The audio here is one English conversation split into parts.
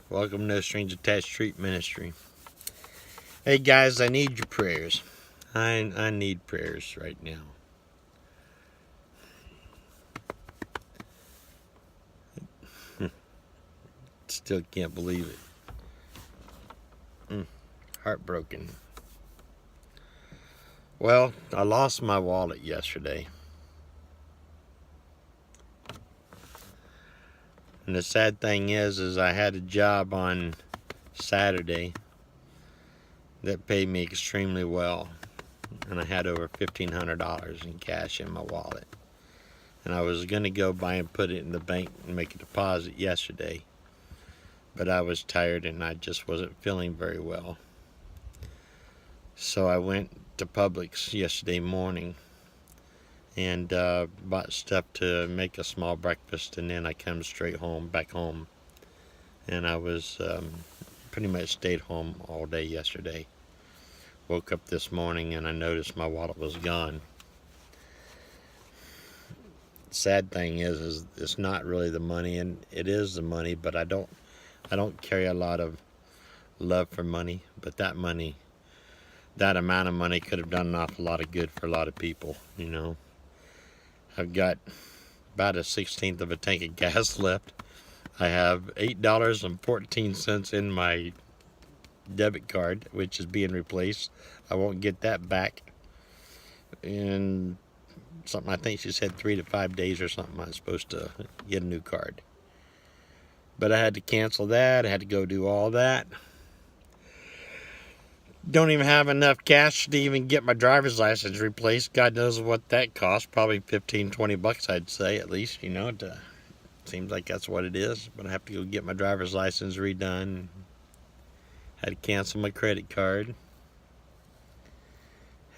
Welcome to No Strings Attached Street Ministry. Hey guys, I need your prayers. I need prayers right now. Still can't believe it. Heartbroken. Well, I lost my wallet yesterday. And the sad thing is I had a job on Saturday that paid me extremely well. And I had over $1,500 in cash in my wallet. And I was going to go by and put it in the bank and make a deposit yesterday. But I was tired and I just wasn't feeling very well. So I went to Publix yesterday morning and bought stuff to make a small breakfast, and then I come straight back home. And I was pretty much stayed home all day yesterday. Woke up this morning and I noticed my wallet was gone. Sad thing is it's not really the money, and it is the money, but I don't carry a lot of love for money, but that amount of money could have done an awful lot of good for a lot of people, you know. I've got about a 1/16 of a tank of gas left. I have $8.14 in my debit card, which is being replaced. I won't get that back in something, I think she said 3 to 5 days or something. I'm supposed to get a new card. But I had to cancel that. I had to go do all that. Don't even have enough cash to even get my driver's license replaced. God knows what that costs. Probably $15-20, I'd say, at least, you know. Seems like that's what it is. But I have to go get my driver's license redone. Had to cancel my credit card.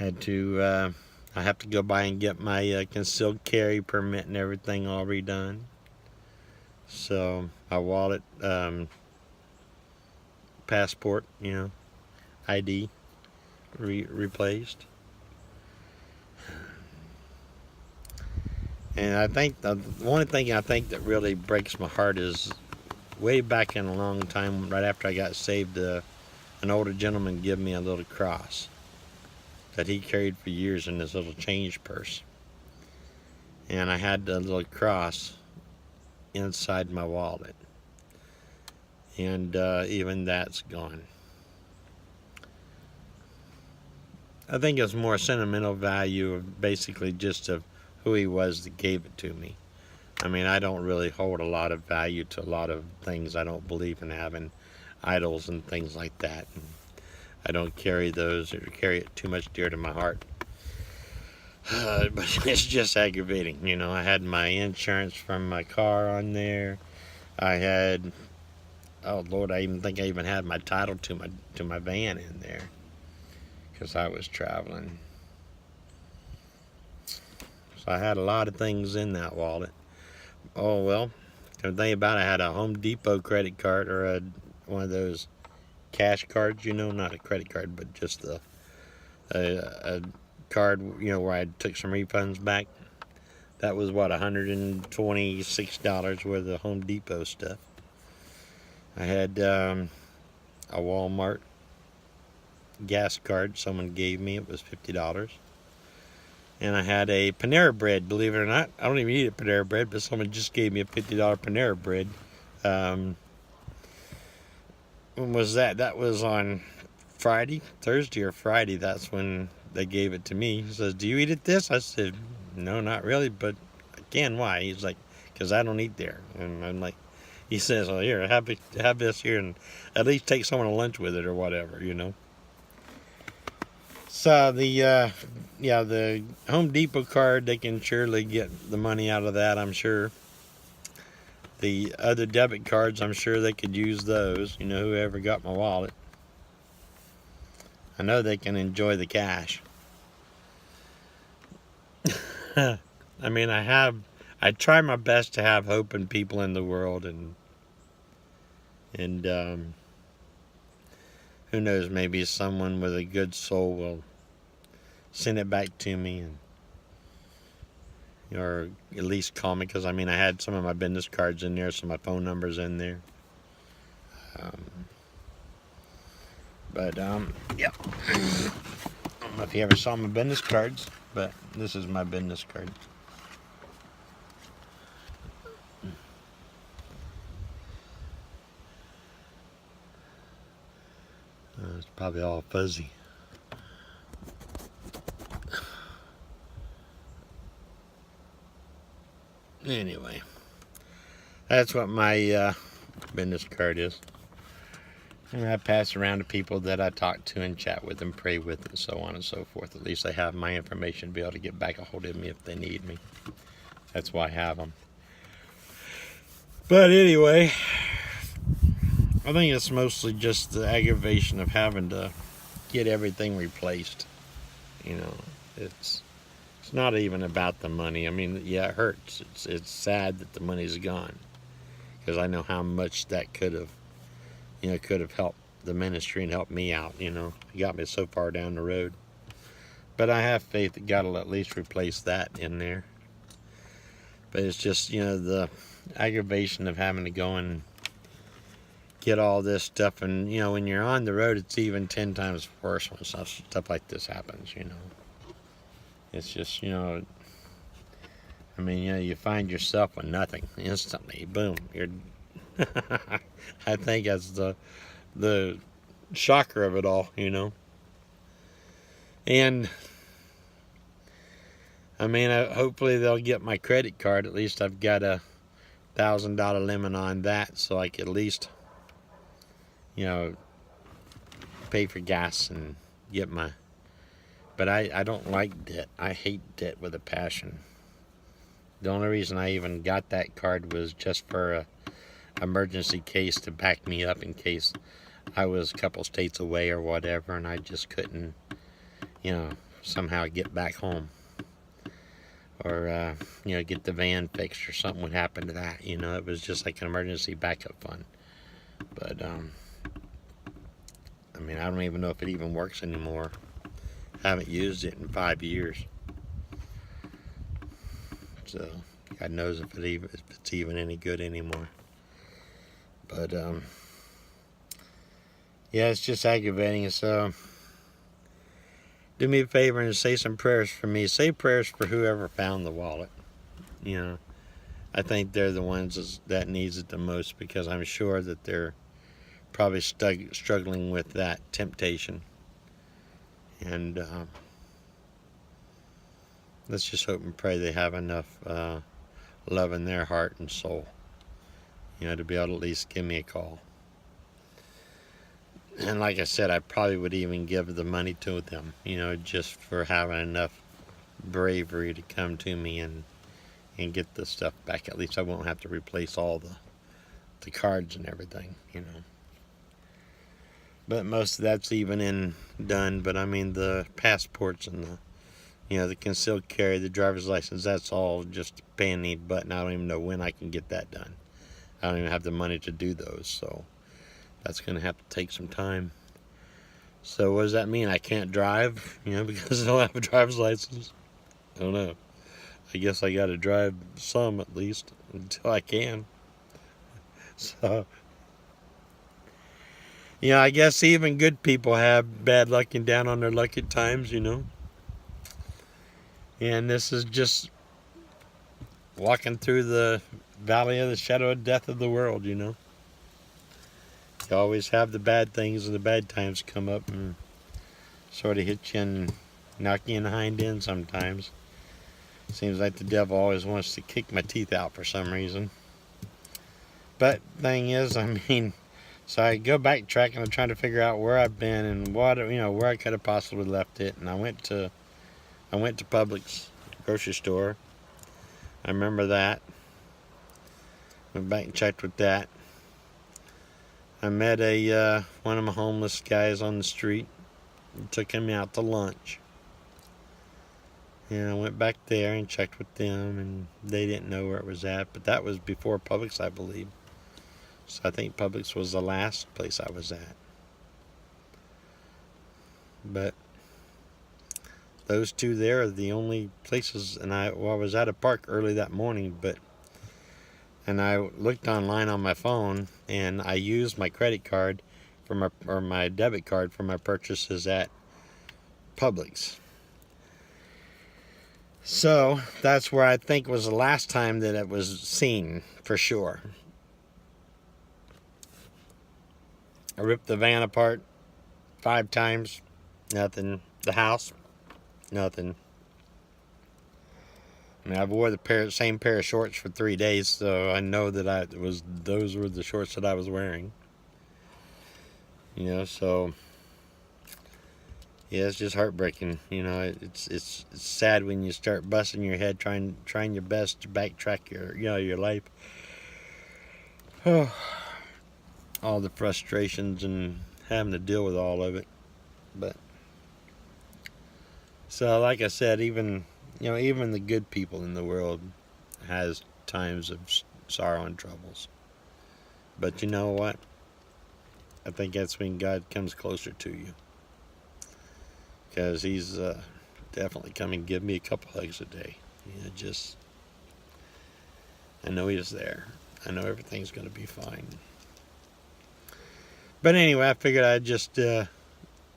I have to go by and get my concealed carry permit and everything all redone. So my wallet, passport, you know, ID replaced. And I think the one thing I think that really breaks my heart is way back in a long time, right after I got saved, an older gentleman gave me a little cross that he carried for years in his little change purse. And I had the little cross inside my wallet. And even that's gone. I think it's more sentimental value of basically just of who he was that gave it to me. I mean, I don't really hold a lot of value to a lot of things. I don't believe in having idols and things like that. And I don't carry those or carry it too much dear to my heart. But it's just aggravating. You know, I had my insurance from my car on there. I had, oh Lord, I even think I even had my title to my van in there, because I was traveling. So I had a lot of things in that wallet. Oh well, the thing about it, I had a Home Depot credit card, or one of those cash cards, you know, not a credit card, but just a card, you know, where I took some refunds back. That was what, $126 worth of Home Depot stuff. I had a Walmart gas card someone gave me. It was $50. And I had a Panera Bread, believe it or not. I don't even eat a Panera Bread, but someone just gave me a $50 Panera Bread. When was that? That was on Thursday or Friday. That's when they gave it to me. He says, "Do you eat at this?" I said, "No, not really, but I can." Why? He's like, "Because I don't eat there." And I'm like, he says, "Oh, here, have this here, and at least take someone to lunch with it or whatever, you know." So the Home Depot card, they can surely get the money out of that, I'm sure. The other debit cards, I'm sure they could use those, you know, whoever got my wallet. I know they can enjoy the cash. I mean, I try my best to have hope in people in the world, and who knows, maybe someone with a good soul will send it back to me, or at least call me, because I mean, I had some of my business cards in there, some of my phone numbers in there. But yeah. I don't know if you ever saw my business cards, but this is my business card. It's probably all fuzzy. Anyway, that's what my business card is. And I pass around to people that I talk to and chat with and pray with and so on and so forth. At least they have my information to be able to get back a hold of me if they need me. That's why I have them. But anyway, I think it's mostly just the aggravation of having to get everything replaced. You know, it's not even about the money. I mean, yeah, it hurts. It's sad that the money's gone, because I know how much that could have helped the ministry and helped me out. It got me so far down the road. But I have faith that God will at least replace that in there. But it's just, the aggravation of having to go and get all this stuff. And, when you're on the road, it's even 10 times worse when stuff like this happens, It's just, you find yourself with nothing instantly. Boom. You're. I think that's the shocker of it all, And, hopefully they'll get my credit card. At least I've got a $1,000 limit on that, so I can at least, pay for gas and get my. But I don't like debt. I hate debt with a passion. The only reason I even got that card was just for a emergency case to back me up in case I was a couple states away or whatever, and I just couldn't, somehow get back home. Or, get the van fixed or something would happen to that. It was just like an emergency backup fund. But, I don't even know if it even works anymore. I haven't used it in 5 years. So, God knows if it's even any good anymore. But, yeah, it's just aggravating. So, do me a favor and say some prayers for me. Say prayers for whoever found the wallet. I think they're the ones that needs it the most, because I'm sure that they're probably struggling with that temptation. And let's just hope and pray they have enough love in their heart and soul, to be able to at least give me a call. And like I said, I probably would even give the money to them, just for having enough bravery to come to me and get the stuff back. At least I won't have to replace all the cards and everything, But most of that's even done. But the passports and the concealed carry, the driver's license, that's all just a pain in the butt. I don't even know when I can get that done. I don't even have the money to do those, so that's going to have to take some time. So what does that mean? I can't drive, because I don't have a driver's license? I don't know. I guess I got to drive some at least until I can. So, I guess even good people have bad luck and down on their luck at times, And this is just walking through the valley of the shadow of death of the world, You always have the bad things and the bad times come up and sort of hit you and knock you in the hind end sometimes. Seems like the devil always wants to kick my teeth out for some reason. But thing is, so I go backtracking and trying to figure out where I've been and what, where I could have possibly left it. And I went to Publix grocery store. I remember that. Went back and checked with that. I met one of my homeless guys on the street and took him out to lunch. And I went back there and checked with them, and they didn't know where it was at. But that was before Publix, I believe. So I think Publix was the last place I was at. But those two there are the only places. And I was at a park early that morning, and I looked online on my phone, and I used my credit card for my debit card for my purchases at Publix. So that's where I think was the last time that it was seen for sure. I ripped the van apart 5 times, nothing. The house, nothing. I mean, I wore the same pair of shorts for 3 days, so I know that those were the shorts that I was wearing. You know, so yeah, it's just heartbreaking. You know, it's sad when you start busting your head trying your best to backtrack your life. Oh, all the frustrations and having to deal with all of it. But so, like I said, even the good people in the world has times of sorrow and troubles. But you know what? I think that's when God comes closer to you, because He's definitely come and give me a couple hugs a day. I know He's there. I know everything's going to be fine. But anyway, I figured I'd just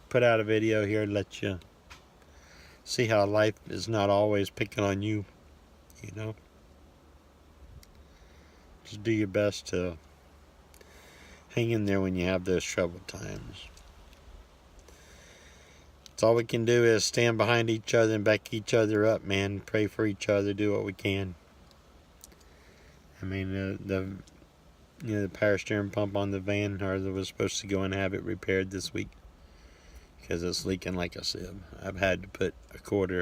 put out a video here to let you see how life is not always picking on you. You know, just do your best to hang in there when you have those troubled times. It's all we can do is stand behind each other and back each other up, man. Pray for each other. Do what we can. I mean, the power steering pump on the van was supposed to go and have it repaired this week because it's leaking like a sieve. I've had to put a quart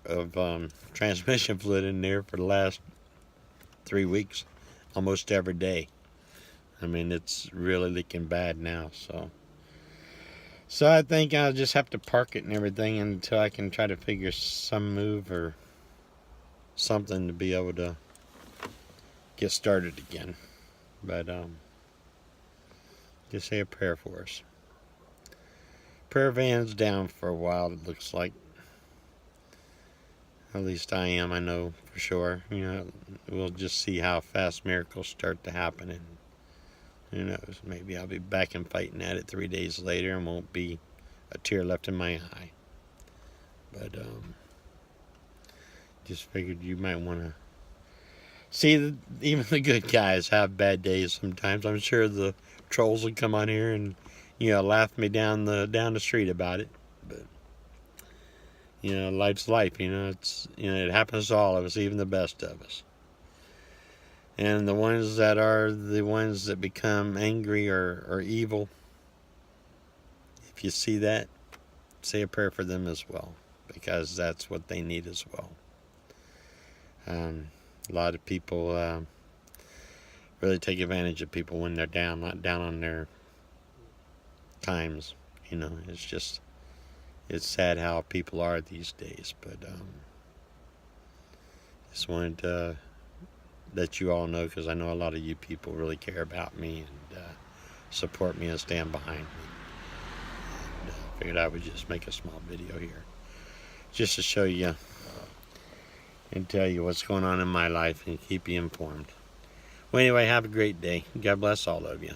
of transmission fluid in there for the last 3 weeks, almost every day. I mean, it's really leaking bad now. So I think I'll just have to park it and everything until I can try to figure some move or something to be able to get started again. But just say a prayer for us. Prayer van's down for a while, it looks like. At least I am, I know for sure. You know, we'll just see how fast miracles start to happen, and who knows, maybe I'll be back and fighting at it 3 days later and won't be a tear left in my eye. But just figured you might want to see even the good guys have bad days sometimes. I'm sure the trolls will come on here and laugh me down the street about it. But life's life. It happens to all of us, even the best of us. And the ones that become angry or evil, if you see that, say a prayer for them as well, because that's what they need as well. A lot of people really take advantage of people when they're down, not down on their times. It's sad how people are these days. But just wanted to let you all know, because I know a lot of you people really care about me and support me and stand behind me. And figured I would just make a small video here just to show you and tell you what's going on in my life and keep you informed. Well, anyway, have a great day. God bless all of you.